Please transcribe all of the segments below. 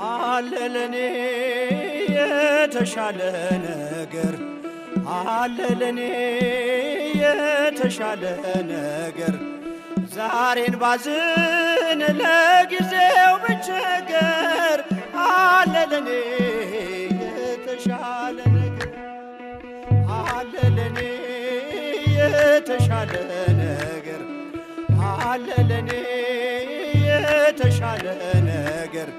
አለ ለኔ የተሻለ ነገር አለ ለኔ የተሻለ ነገር ዛሬን ባዝን ለጊዜው ብቸገር አለ ለኔ የተሻለ ነገር አለ ለኔ የተሻለ ነገር አለ ለኔ የተሻለ ነገር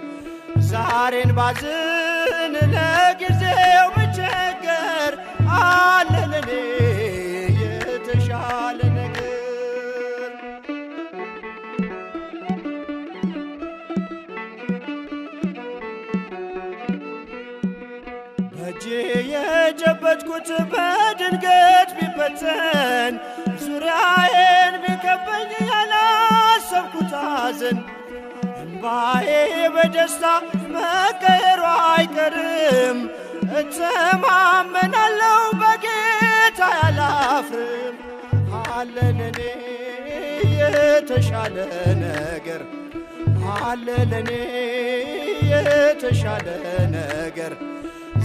ዛሬን ባዝን ለጊዜው ብቸገር አለ ለኔ የተሻለ ነገር በእጄ የጨበጥኩት በድንገት ቢበተን ዙሪያዬን ቢከበኝ ያላሰብኩት ሐዘን እንባዬ በደስታ መቀየሩ አይቀርም እተማመናለሁ በጌታ ያላፍርም አለ ለኔ የተሻለ ነገር አለ ለኔ የተሻለ ነገር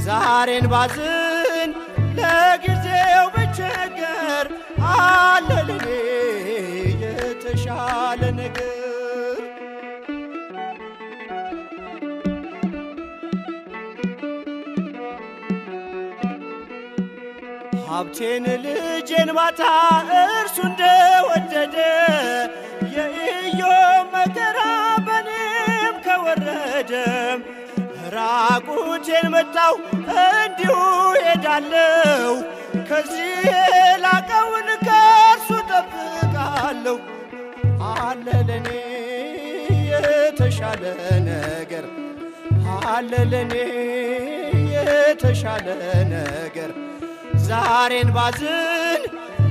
ዛሬን ባዝን ለጊዜው ብቸገር አለ ለኔ የተሻለ ነገር ሀብቴን ልጄን ማታ እርሱ እንደወደደ የኢዮብ መከራ በኔም ከወረደ ራቁቴን መጣሁ እንዲሁ ሄዳለሁ ከዚህ የላቀውን ከእርሱ ጠብቃለሁ አለ ለኔ የተሻለ ነገር አለ ለኔ የተሻለ ነገር ዛሬን ባዝን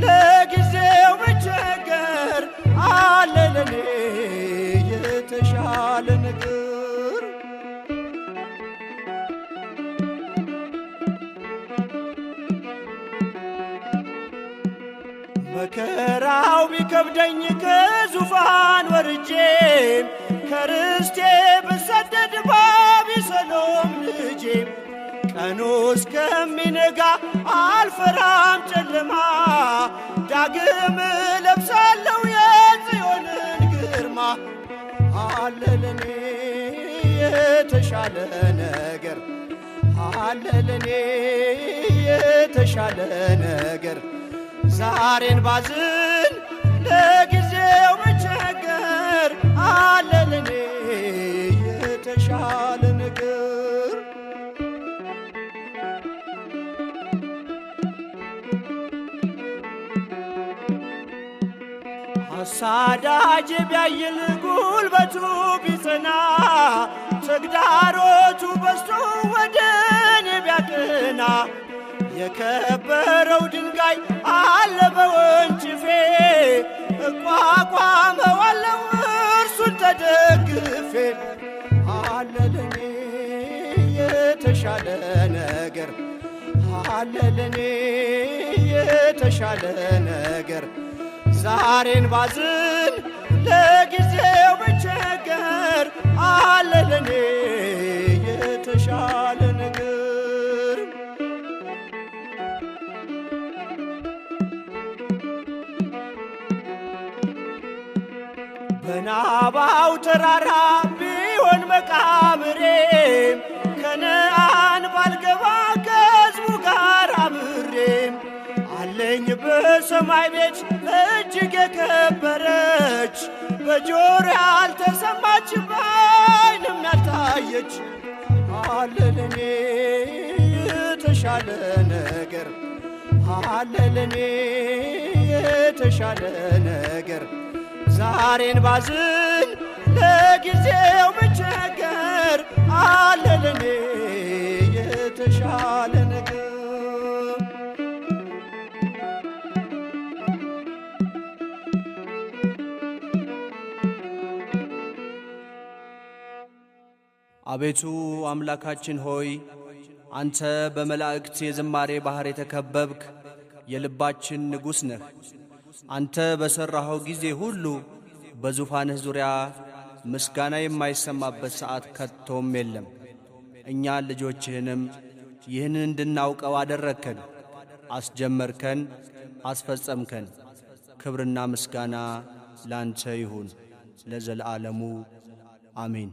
ለጊዜው ብቸገር አለ ለኔ የተሻለ ነገር መከራው ቢከብደኝ ከዙፋን ወርጄ ከርስቴ ብሰደድ በአቤሴሎም ልጄ ቀኑ እስከሚነጋ አልፈራም ጨለማ ዳግም እለብሳለሁ የጽዮንን ግርማ አለ ለኔ የተሻለ ነገር አለ ለኔ የተሻለ ነገር ዛሬን ባዝን ለጊዜው ብቸገር አለ ለኔ የተሻለ ነገር አሳዳጅ ቢያይል ጉልበቱ ቢጸና ተግዳሮቱ በዝቶ ወደኔ ቢያቅና የከበረው ድንጋይ አለ በወንጭፌ እቋቋመዋለሁ እርሱን ተደግፌ አለ ለኔ የተሻለ ነገር አለ ለኔ የተሻለ ነገር ዛሬን ባዝን ለጊዜው ብቸገር አለ ለኔ የተሻለ ነገር በናባው ተራራ ቢሆን መቃብሬ ከነአን ባልገባ ከሕዝቡ ጋር አብሬም አለኝ በሰማይ ቤት እጅግ የከበረች በጆሮ ያልተሰማች በዓይንም ያልታየች አለ ለኔ የተሻለ ነገር አለ ለኔ የተሻለ ነገር ዛሬን ባዝን ለጊዜው ብቸገር አለ ለኔ የተሻለ ነገር አቤቱ አምላካችን ሆይ አንተ በመላእክት የዝማሬ ባህር የተከበብክ የልባችን ንጉሥ ነህ። አንተ በሠራኸው ጊዜ ሁሉ በዙፋንህ ዙሪያ ምስጋና የማይሰማበት ሰዓት ከቶም የለም። እኛን ልጆችህንም ይህንን እንድናውቀው አደረግከን፣ አስጀመርከን፣ አስፈጸምከን። ክብርና ምስጋና ላንተ ይሁን ለዘለዓለሙ አሜን።